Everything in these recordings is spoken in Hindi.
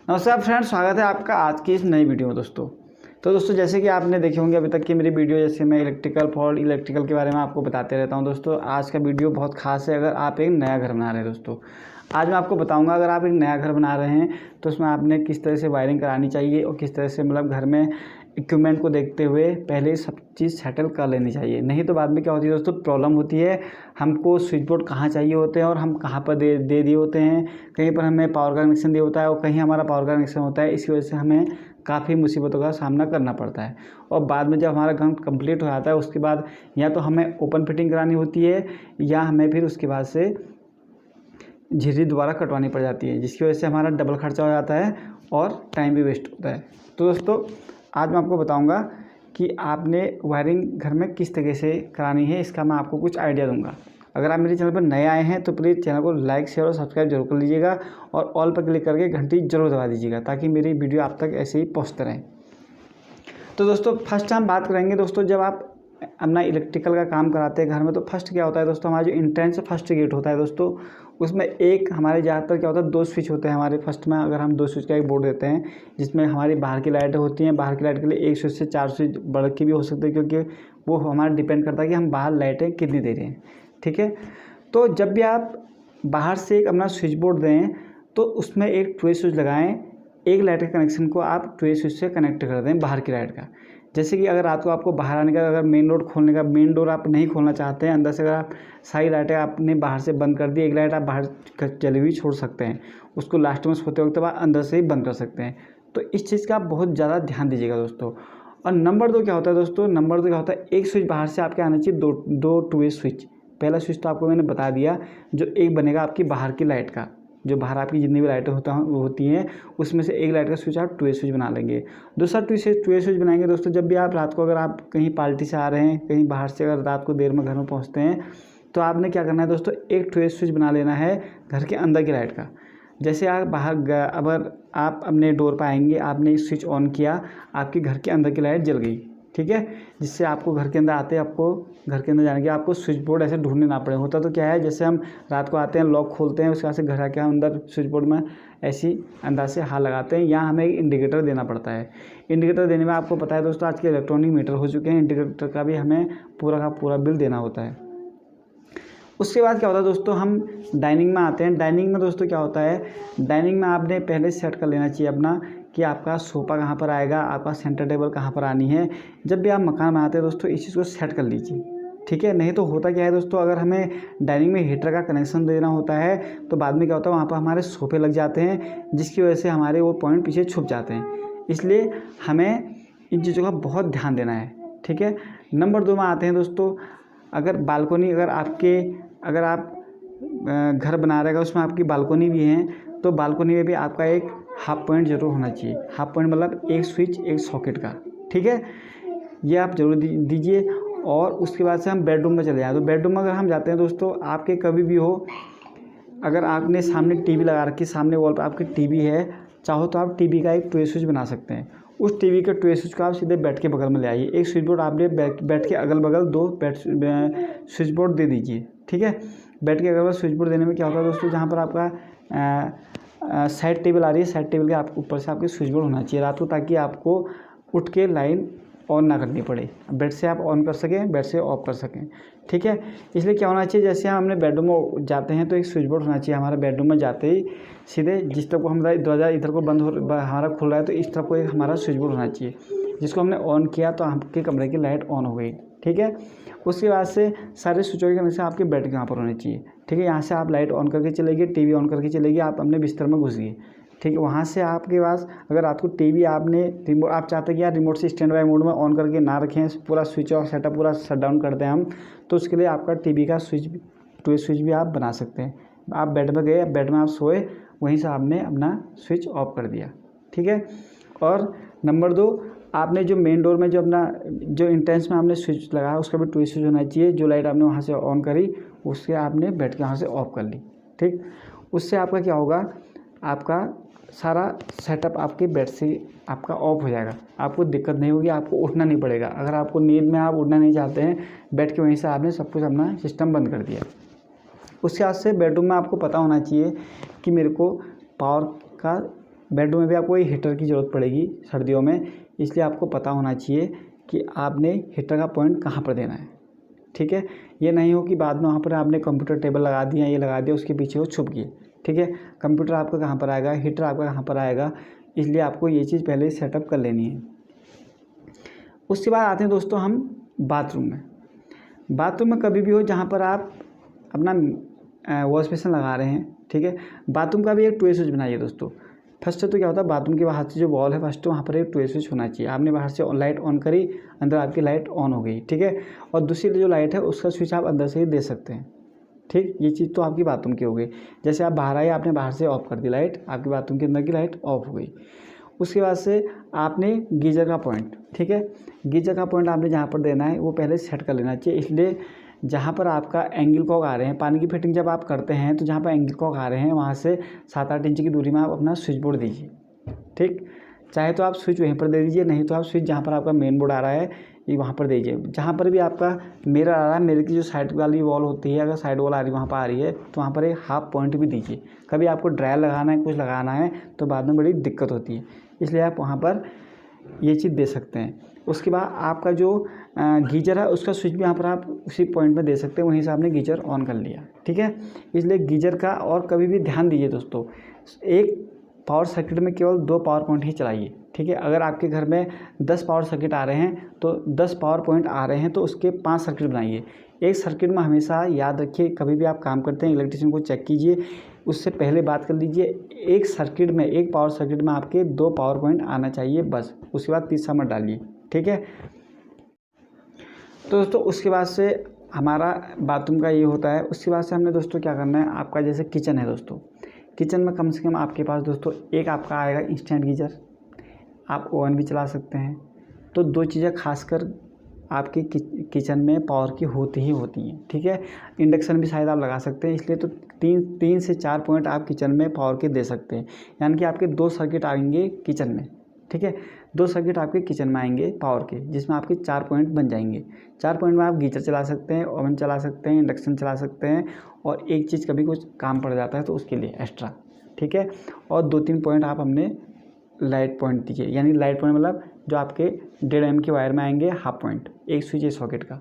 नमस्कार फ्रेंड्स, स्वागत है आपका आज की इस नई वीडियो में। दोस्तों जैसे कि आपने देखे होंगे अभी तक की मेरी वीडियो, जैसे मैं इलेक्ट्रिकल फॉल्ट इलेक्ट्रिकल के बारे में आपको बताते रहता हूं। दोस्तों आज का वीडियो बहुत खास है। अगर आप एक नया घर बना रहे हैं दोस्तों, आज मैं आपको बताऊंगा अगर आप एक नया घर बना रहे हैं तो उसमें आपने किस तरह से वायरिंग करानी चाहिए और किस तरह से मतलब घर में इक्विपमेंट को देखते हुए पहले सब चीज़ सेटल कर लेनी चाहिए। नहीं तो बाद में क्या होती है दोस्तों, प्रॉब्लम होती है। हमको स्विच बोर्ड कहाँ चाहिए होते हैं और हम कहाँ पर दे दिए होते हैं। कहीं पर हमें पावर का कनेक्शन दिया होता है और कहीं हमारा पावर का कनेक्शन होता है। इसकी वजह से हमें काफ़ी मुसीबतों का सामना करना पड़ता है। और बाद में जब हमारा घर कंप्लीट हो जाता है उसके बाद या तो हमें ओपन फिटिंग करानी होती है या हमें फिर उसके बाद से झिर्री दोबारा कटवानी पड़ जाती है, जिसकी वजह से हमारा डबल खर्चा हो जाता है और टाइम भी वेस्ट होता है। तो दोस्तों आज मैं आपको बताऊंगा कि आपने वायरिंग घर में किस तरीके से करानी है, इसका मैं आपको कुछ आइडिया दूंगा। अगर आप मेरे चैनल पर नए आए हैं तो प्लीज़ चैनल को लाइक शेयर और सब्सक्राइब जरूर कर लीजिएगा और ऑल पर क्लिक करके घंटी जरूर दबा दीजिएगा ताकि मेरी वीडियो आप तक ऐसे ही पहुँचते रहें। तो दोस्तों फर्स्ट हम बात करेंगे दोस्तों, जब आप अपना इलेक्ट्रिकल का काम कराते हैं घर में तो फर्स्ट क्या होता है दोस्तों, हमारा जो इंट्रेंस फर्स्ट गेट होता है दोस्तों, उसमें एक हमारे ज़्यादातर क्या होता है, 2 स्विच होते हैं हमारे फर्स्ट में। अगर हम 2 स्विच का एक बोर्ड देते हैं जिसमें हमारी बाहर की लाइटें होती हैं, बाहर की लाइट के लिए 1 स्विच से 4 स्विच बढ़ के भी हो सकते हैं, क्योंकि वो हमारा डिपेंड करता है कि हम बाहर लाइटें कितनी दे रहे हैं। ठीक है, तो जब भी आप बाहर से एक अपना स्विच बोर्ड दें तो उसमें एक 2 स्विच लगाएँ। एक लाइट के कनेक्शन को आप 2 स्विच से कनेक्ट कर दें बाहर की लाइट का। जैसे कि अगर रात को आपको बाहर आने का, अगर मेन डोर आप नहीं खोलना चाहते हैं, अंदर से अगर आप सारी लाइटें आपने बाहर से बंद कर दी, एक लाइट आप बाहर चली हुई छोड़ सकते हैं, उसको लास्ट में सोते वक्त आप अंदर से ही बंद कर सकते हैं। तो इस चीज़ का आप बहुत ज़्यादा ध्यान दीजिएगा दोस्तों। और नंबर 2 क्या होता है दोस्तों, नंबर 2 क्या होता है, एक स्विच बाहर से आपके आना चाहिए, दो 2 वे स्विच। पहला स्विच तो आपको मैंने बता दिया, जो एक बनेगा आपकी बाहर की लाइट का, जो बाहर आपकी जितनी भी लाइटें होती हैं उसमें से एक लाइट का स्विच आप 2 वे स्विच बना लेंगे। दूसरा 2 वे स्विच बनाएंगे दोस्तों, जब भी आप रात को, अगर आप कहीं पार्टी से आ रहे हैं, कहीं बाहर से अगर रात को देर में घर में पहुंचते हैं तो आपने क्या करना है दोस्तों, एक 2 वे स्विच बना लेना है घर के अंदर की लाइट का। जैसे आप बाहर अगर आप अपने डोर पर आएंगे, आपने स्विच ऑन किया, आपके घर के अंदर की लाइट जल गई, ठीक है, जिससे आपको घर के अंदर आते आपको घर के अंदर जाने के आपको स्विच बोर्ड ऐसे ढूंढने ना पड़े। होता तो क्या है, जैसे हम रात को आते हैं, लॉक खोलते हैं, उसके बाद से घर आके हम अंदर स्विच बोर्ड में ऐसी अंदर से हाथ लगाते हैं। यहाँ हमें एक इंडिकेटर देना पड़ता है। इंडिकेटर देने में आपको पता है दोस्तों, आज के इलेक्ट्रॉनिक मीटर हो चुके हैं, इंडिकेटर का भी हमें पूरा का पूरा बिल देना होता है। उसके बाद क्या होता है दोस्तों, हम डाइनिंग में आते हैं। डाइनिंग में दोस्तों क्या होता है, डाइनिंग में आपने पहले सेट कर लेना चाहिए अपना कि आपका सोफ़ा कहाँ पर आएगा, आपका सेंटर टेबल कहाँ पर आनी है। जब भी आप मकान बनाते हैं दोस्तों इस चीज़ को सेट कर लीजिए, ठीक है। नहीं तो होता क्या है दोस्तों, अगर हमें डाइनिंग में हीटर का कनेक्शन देना होता है तो बाद में क्या होता है, वहाँ पर हमारे सोफ़े लग जाते हैं, जिसकी वजह से हमारे वो पॉइंट पीछे छुप जाते हैं। इसलिए हमें इन चीज़ों का बहुत ध्यान देना है, ठीक है। नंबर 2 में आते हैं दोस्तों, अगर बालकोनी, अगर आप घर बना रहेगा उसमें आपकी बालकोनी भी है तो बालकोनी में भी आपका एक हाफ पॉइंट ज़रूर होना चाहिए। हाफ पॉइंट मतलब एक स्विच एक सॉकेट का, ठीक है, ये आप ज़रूर दीजिए। और उसके बाद से हम बेडरूम में चले जाएँ। तो बेडरूम में अगर हम जाते हैं दोस्तों, आपके कभी भी हो, अगर आपने सामने टीवी लगा रखी, सामने वॉल पर आपकी टीवी है, चाहो तो आप टीवी का एक 2 वे स्विच बना सकते हैं। उस टीवी के 2 वे स्विच को आप सीधे बेड के बगल में ले आइए। एक स्विच बोर्ड आपने बेड के अगल बगल 2 स्विच बोर्ड दे दीजिए, ठीक है। बेड के अगल स्विच बोर्ड देने में क्या होता है दोस्तों, जहाँ पर आपका साइड टेबल आ रही है, साइड टेबल के आप ऊपर से आपके स्विच बोर्ड होना चाहिए रात को, ताकि आपको उठ के लाइन ऑन ना करनी पड़े। बेड से आप ऑन कर सकें, बेड से ऑफ कर सकें, ठीक है। इसलिए क्या होना चाहिए, जैसे हम अपने बेडरूम में जाते हैं तो एक स्विच बोर्ड होना चाहिए हमारा बेडरूम में जाते ही, सीधे जिस तरफ को हमारा दरवाज़ा इधर को बंद हो हमारा खुल रहा है तो इस तरफ को एक हमारा स्विच बोर्ड होना चाहिए, जिसको हमने ऑन किया तो आपके कमरे की लाइट ऑन हो गई, ठीक है। उसके बाद से सारे स्विचों के कनेक्शन आपके बेड के यहाँ पर होने चाहिए, ठीक है। यहाँ से आप लाइट ऑन करके चलेगी, टीवी ऑन करके चलेगी, आप अपने बिस्तर में घुस गए, ठीक है। वहाँ से आपके पास अगर रात को टीवी आपने रिमोट, आप चाहते हैं कि यार रिमोट से स्टैंड बाय मोड में ऑन करके ना रखें, पूरा स्विच ऑफ सेटअप पूरा शट डाउन कर दें हम, तो उसके लिए आपका टीवी का स्विच 2 वे स्विच भी आप बना सकते हैं। आप बेड में गए, बेड में आप सोए, वहीं से आपने अपना स्विच ऑफ कर दिया, ठीक है। और नंबर 2, आपने जो मेन डोर में जो इंट्रेंस में आपने स्विच लगाया उसका भी 2 वे स्विच होना चाहिए। जो लाइट आपने वहाँ से ऑन करी उससे आपने बेड के वहाँ से ऑफ कर ली, ठीक। उससे आपका क्या होगा, आपका सारा सेटअप आपके बेड से आपका ऑफ हो जाएगा, आपको दिक्कत नहीं होगी, आपको उठना नहीं पड़ेगा। अगर आपको नींद में आप उठना नहीं चाहते हैं, बेड के वहीं से आपने सब कुछ अपना सिस्टम बंद कर दिया। उसके बाद से बेडरूम में आपको पता होना चाहिए कि मेरे को पावर का बेडरूम में भी आपको हीटर की ज़रूरत पड़ेगी सर्दियों में, इसलिए आपको पता होना चाहिए कि आपने हीटर का पॉइंट कहाँ पर देना है। ठीक है, ये नहीं हो कि बाद में वहाँ पर आपने कंप्यूटर टेबल लगा दिया, ये लगा दिया, उसके पीछे वो छुप गए। ठीक है, कंप्यूटर आपका कहाँ पर आएगा, हीटर आपका कहाँ पर आएगा, इसलिए आपको ये चीज़ पहले सेटअप कर लेनी है। उसके बाद आते हैं दोस्तों हम बाथरूम में। बाथरूम में कभी भी हो जहाँ पर आप अपना वॉश बेसिन लगा रहे हैं, ठीक है, बाथरूम का भी एक टू वे स्विच बनाइए दोस्तों। फर्स्ट तो क्या होता है, बाथरूम के बाहर से जो वॉल है फर्स्ट वहाँ पर एक टू वे स्विच होना चाहिए। आपने बाहर से लाइट ऑन करी, अंदर आपकी लाइट ऑन हो गई। ठीक है, और दूसरी जो लाइट है उसका स्विच आप अंदर से ही दे सकते हैं। ठीक, ये चीज़ तो आपकी बाथरूम की हो गई। जैसे आप बाहर आए, आपने बाहर से ऑफ कर दी लाइट, आपकी बाथरूम के अंदर की लाइट ऑफ हो गई। उसके बाद से आपने गीजर का पॉइंट, ठीक है, गीजर का पॉइंट आपने जहाँ पर देना है वो पहले सेट कर लेना चाहिए। इसलिए जहाँ पर आपका एंगल कॉक आ रहे हैं, पानी की फिटिंग जब आप करते हैं तो जहाँ पर एंगल कॉक आ रहे हैं वहाँ से 7-8 इंच की दूरी में आप अपना स्विच बोर्ड दीजिए। ठीक, चाहे तो आप स्विच वहीं पर दे दीजिए, नहीं तो आप स्विच जहाँ पर आपका मेन बोर्ड आ रहा है ये वहाँ पर दीजिए। जहाँ पर भी आपका मिरर आ रहा है, मिरर की जो साइड वाली वॉल होती है, अगर साइड वॉल आ रही है वहाँ पर आ रही है तो वहाँ पर एक हाफ पॉइंट भी दीजिए। कभी आपको ड्रायर लगाना है, कुछ लगाना है तो बाद में बड़ी दिक्कत होती है, इसलिए आप वहाँ पर ये चीज़ दे सकते हैं। उसके बाद आपका जो गीजर है उसका स्विच भी यहाँ पर आप उसी पॉइंट में दे सकते हैं, वहीं से आपने गीजर ऑन कर लिया। ठीक है, इसलिए गीजर का और कभी भी ध्यान दीजिए दोस्तों, एक पावर सर्किट में केवल 2 पावर पॉइंट ही चलाइए। ठीक है, अगर आपके घर में 10 पावर सर्किट आ रहे हैं तो 10 पावर पॉइंट आ रहे हैं तो उसके 5 सर्किट बनाइए। एक सर्किट में हमेशा याद रखिए, कभी भी आप काम करते हैं इलेक्ट्रिशियन को चेक कीजिए, उससे पहले बात कर लीजिए, एक सर्किट में, एक पावर सर्किट में आपके 2 पावर पॉइंट आना चाहिए बस, उसके बाद तीसरा मत डालिए। ठीक है, तो दोस्तों उसके बाद से हमारा बाथरूम का ये होता है। उसके बाद से हमने दोस्तों क्या करना है, आपका जैसे किचन है दोस्तों, किचन में कम से कम आपके पास दोस्तों एक आपका आएगा इंस्टेंट गीजर, आप ओवन भी चला सकते हैं। तो 2 चीज़ें खासकर आपकी किचन में पावर की होती ही होती हैं। ठीक है, इंडक्शन भी शायद आप लगा सकते हैं, इसलिए तो 3 से 4 पॉइंट आप किचन में पावर के दे सकते हैं, यानी कि आपके 2 सर्किट आएंगे किचन में। ठीक है, 2 सर्किट आपके किचन में आएंगे पावर के, जिसमें आपके 4 पॉइंट बन जाएंगे। 4 पॉइंट में आप गीजर चला सकते हैं, ओवन चला सकते हैं, इंडक्शन चला सकते हैं, और एक चीज़ कभी कुछ काम पड़ जाता है तो उसके लिए एक्स्ट्रा। ठीक है, और 2-3 पॉइंट आप हमने लाइट पॉइंट दीजिए, यानी लाइट पॉइंट मतलब जो आपके 1.5 mm के वायर में आएंगे हाफ पॉइंट, एक स्विच है सॉकेट का,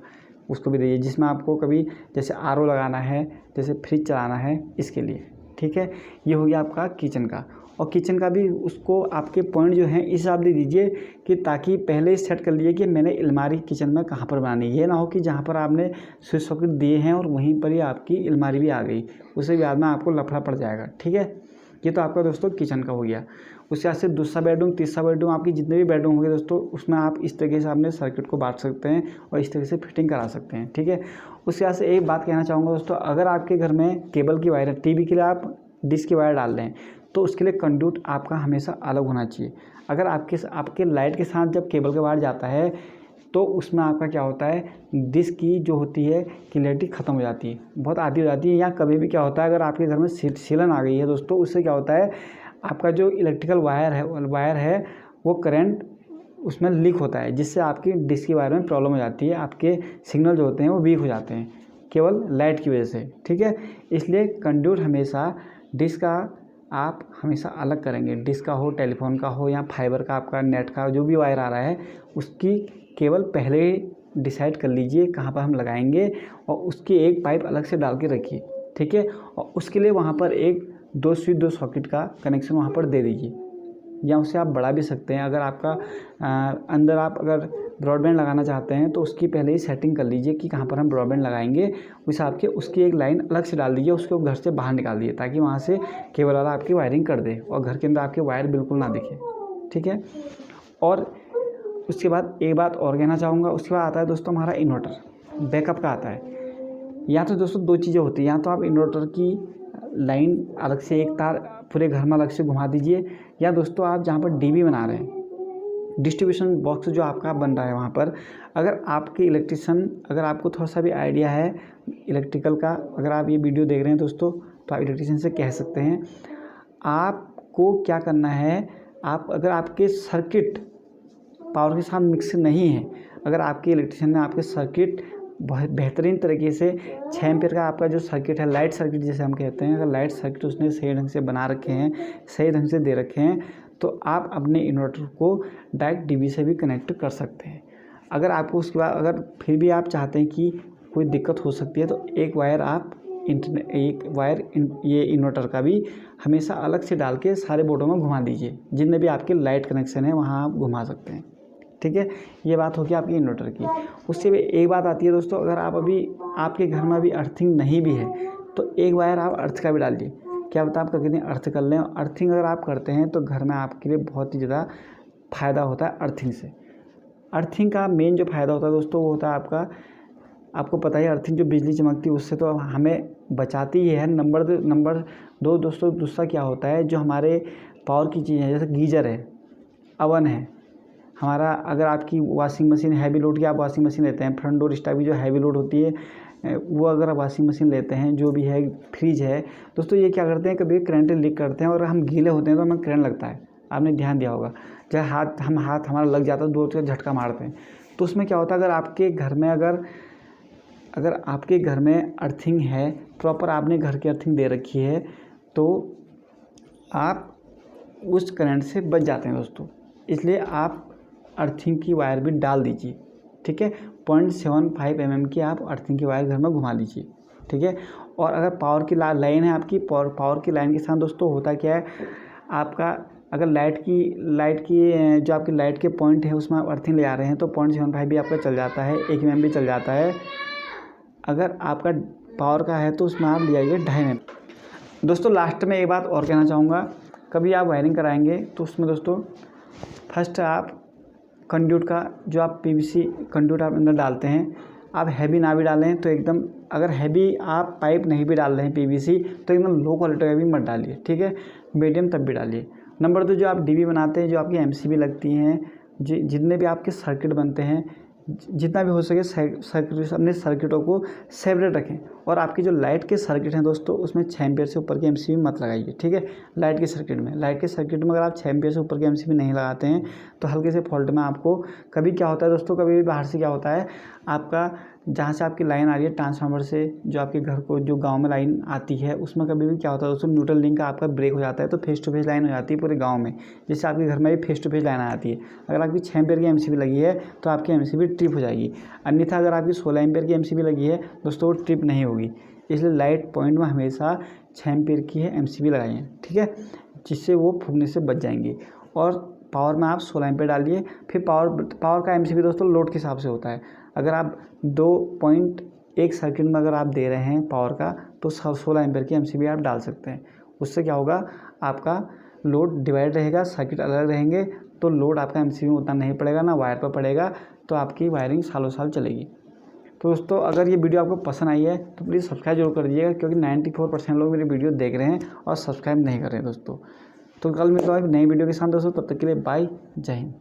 उसको भी दीजिए, जिसमें आपको कभी जैसे RO लगाना है, जैसे फ्रिज चलाना है, इसके लिए। ठीक है, ये हो गया आपका किचन का। और किचन का भी उसको आपके पॉइंट जो हैं इस हिसाब से दीजिए कि ताकि पहले ही सेट कर लिए कि मैंने अलमारी किचन में कहाँ पर बनानी है। ये ना हो कि जहाँ पर आपने स्विच सॉकेट दिए हैं और वहीं पर ही आपकी अलमारी भी आ गई, उससे बाद में आपको लफड़ा पड़ जाएगा। ठीक है, ये तो आपका दोस्तों किचन का हो गया। उसके बाद से दूसरा बेडरूम, तीसरा बेडरूम, आपकी जितने भी बेडरूम होंगे दोस्तों उसमें आप इस तरीके से अपने सर्किट को बांट सकते हैं और इस तरीके से फिटिंग करा सकते हैं। ठीक है, उसके बाद से एक बात कहना चाहूँगा दोस्तों, अगर आपके घर में केबल की वायर है, टीवी के लिए आप डिश की वायर डाल रहे हैं तो उसके लिए कंड्यूट आपका हमेशा अलग होना चाहिए। अगर आपके लाइट के साथ जब केबल का वायर जाता है तो उसमें आपका क्या होता है, डिश की जो होती है क्लैरिटी ख़त्म हो जाती है, बहुत आधी हो जाती है। या कभी भी क्या होता है, अगर आपके घर में सीलन आ गई है दोस्तों, उससे क्या होता है, आपका जो इलेक्ट्रिकल वायर है वो करंट उसमें लीक होता है, जिससे आपकी डिश की वायर में प्रॉब्लम हो जाती है, आपके सिग्नल जो होते हैं वो वीक हो जाते हैं केवल लाइट की वजह से। ठीक है, इसलिए कंड्यूट हमेशा डिश का आप हमेशा अलग करेंगे, डिश का हो, टेलीफोन का हो, या फाइबर का, आपका नेट का जो भी वायर आ रहा है उसकी केवल पहले डिसाइड कर लीजिए कहाँ पर हम लगाएंगे, और उसकी एक पाइप अलग से डाल के रखिए। ठीक है, और उसके लिए वहाँ पर एक 2 स्विच 2 सॉकेट का कनेक्शन वहाँ पर दे दीजिए, या उससे आप बढ़ा भी सकते हैं। अगर आपका अंदर आप अगर ब्रॉडबैंड लगाना चाहते हैं तो उसकी पहले ही सेटिंग कर लीजिए कि कहाँ पर हम ब्रॉडबैंड लगाएंगे, उस हिसाब के उसकी एक लाइन अलग से डाल दीजिए, उसको घर से बाहर निकाल दीजिए ताकि वहाँ से केबल वाला आपकी वायरिंग कर दे और घर के अंदर आपके वायर बिल्कुल ना दिखे। ठीक है, और उसके बाद एक बात और कहना चाहूँगा, उसके बाद आता है दोस्तों हमारा इन्वर्टर, बैकअप का आता है। या तो दोस्तों 2 चीज़ें होती हैं, या तो आप इन्वर्टर की लाइन अलग से एक तार पूरे घर में अलग से घुमा दीजिए, या दोस्तों आप जहाँ पर डीबी बना रहे हैं, डिस्ट्रीब्यूशन बॉक्स जो आपका बन रहा है वहाँ पर, अगर आपके इलेक्ट्रिशियन, अगर आपको थोड़ा सा भी आइडिया है इलेक्ट्रिकल का, अगर आप ये वीडियो देख रहे हैं दोस्तों तो आप इलेक्ट्रिशियन से कह सकते हैं आपको क्या करना है। आप अगर आपके सर्किट पावर के साथ मिक्स नहीं है, अगर आपके इलेक्ट्रिशियन ने आपके सर्किट बहुत बेहतरीन तरीके से 6 एम्पीयर का आपका जो सर्किट है, लाइट सर्किट जिसे हम कहते हैं, अगर लाइट सर्किट उसने सही ढंग से बना रखे हैं, सही ढंग से दे रखे हैं, तो आप अपने इन्वर्टर को डायरेक्ट डीवी से भी कनेक्ट कर सकते हैं। अगर आपको उसके बाद अगर फिर भी आप चाहते हैं कि कोई दिक्कत हो सकती है, तो एक वायर ये इन्वर्टर का भी हमेशा अलग से डाल के सारे बोर्डों में घुमा दीजिए। जितने भी आपके लाइट कनेक्शन है वहाँ आप घुमा सकते हैं। ठीक है, ये बात होगी आपकी इन्वर्टर की। उससे भी एक बात आती है दोस्तों, अगर आप अभी आपके घर में अभी अर्थिंग नहीं भी है तो एक वायर आप अर्थ का भी डालिए। क्या पता आप कितने अर्थ कर लें। अर्थिंग अगर आप करते हैं तो घर में आपके लिए बहुत ही ज़्यादा फ़ायदा होता है अर्थिंग से। अर्थिंग का मेन जो फ़ायदा होता है दोस्तों वो होता है आपको पता ही, अर्थिंग जो बिजली चमकती है उससे तो हमें बचाती ही है। नंबर दो दोस्तों, दूसरा क्या होता है, जो हमारे पावर की चीज़ें हैं जैसे गीज़र है, अवन है हमारा, अगर आपकी वॉशिंग मशीन हैवी लोड की आप वॉशिंग मशीन लेते हैं, फ्रंट डोर स्टाइल की जो हैवी लोड होती है वो अगर आप वॉशिंग मशीन लेते हैं, जो भी है, फ्रिज है दोस्तों, ये क्या करते हैं, कभी करंट लीक करते हैं और हम गीले होते हैं तो हमें करंट लगता है। आपने ध्यान दिया होगा, जब हाथ हमारा लग जाता है, दो झटका मारते हैं, तो उसमें क्या होता है, अगर आपके घर में अर्थिंग है, प्रॉपर आपने घर की अर्थिंग दे रखी है, तो आप उस करंट से बच जाते हैं दोस्तों। इसलिए आप अर्थिंग की वायर भी डाल दीजिए। ठीक है, 0.75 mm की आप अर्थिंग की वायर घर में घुमा दीजिए। ठीक है, और अगर पावर की लाइन है आपकी, पावर की लाइन के साथ दोस्तों होता क्या है, आपका अगर लाइट की जो आपकी लाइट के पॉइंट है उसमें आप अर्थिंग ले आ रहे हैं तो 0.75 भी आपका चल जाता है, 1 mm भी चल जाता है। अगर आपका पावर का है तो उसमें आप ले आइए 2.5 mm। दोस्तों लास्ट में एक बात और कहना चाहूँगा, कभी आप वायरिंग कराएंगे तो उसमें दोस्तों फर्स्ट आप कंड्यूट का जो आप पीवीसी कंड्यूट आप अंदर डालते हैं, आप हैवी ना भी डालें तो एकदम, अगर हैवी आप पाइप नहीं भी डाल रहे हैं पीवीसी तो एकदम लो क्वालिटी का भी मत डालिए। ठीक है, मीडियम तब भी डालिए। नंबर 2, जो आप डीवी बनाते हैं, जो आपकी एमसीबी लगती हैं, जितने भी आपके सर्किट बनते हैं, जितना भी हो सके अपने सर्किटों को सेपरेट रखें। और आपकी जो लाइट के सर्किट हैं दोस्तों उसमें 6 एम्पीयर से ऊपर की एमसीबी मत लगाइए। ठीक है, लाइट के सर्किट में अगर आप 6 एम्पीयर से ऊपर की एमसीबी नहीं लगाते हैं तो हल्के से फॉल्ट में आपको कभी क्या होता है दोस्तों, कभी भी बाहर से क्या होता है, आपका जहाँ से आपकी लाइन आ रही है ट्रांसफार्मर से, जो आपके घर को जो गांव में लाइन आती है, उसमें कभी भी क्या होता है दोस्तों, न्यूट्रल लिंक का आपका ब्रेक हो जाता है तो फेस टू फेस लाइन हो जाती है पूरे गांव में। जैसे आपके घर में भी फेस टू फेस लाइन आ जाती है, अगर आपकी 6 एम्पीयर की एमसीबी लगी है तो आपकी एमसीबी ट्रिप हो जाएगी। अन्यथा अगर आपकी 16 एम्पीयर की एमसीबी लगी है दोस्तों, वो ट्रिप नहीं होगी। इसलिए लाइट पॉइंट में हमेशा 6 एम्पीयर की है एमसीबी लगाइए। ठीक है, जिससे वो फूकने से बच जाएंगी। और पावर में आप 16 एम्पीयर डालिए। फिर पावर का एमसीबी दोस्तों लोड के हिसाब से होता है। अगर आप 2.1 सर्किट में अगर आप दे रहे हैं पावर का, तो 16 एम्पीयर की एमसीबी आप डाल सकते हैं। उससे क्या होगा, आपका लोड डिवाइड रहेगा, सर्किट अलग रहेंगे, तो लोड आपका एमसीबी में उतना नहीं पड़ेगा, ना वायर पर पड़ेगा, तो आपकी वायरिंग सालों साल चलेगी। तो दोस्तों अगर ये वीडियो आपको पसंद आई है तो प्लीज़ सब्सक्राइब जरूर कर दीजिएगा, क्योंकि 94% लोग मेरी वीडियो देख रहे हैं और सब्सक्राइब नहीं कर रहे हैं दोस्तों। तो कल मिलता है नई वीडियो के साथ दोस्तों, तब तक के लिए बाय, जय हिंद।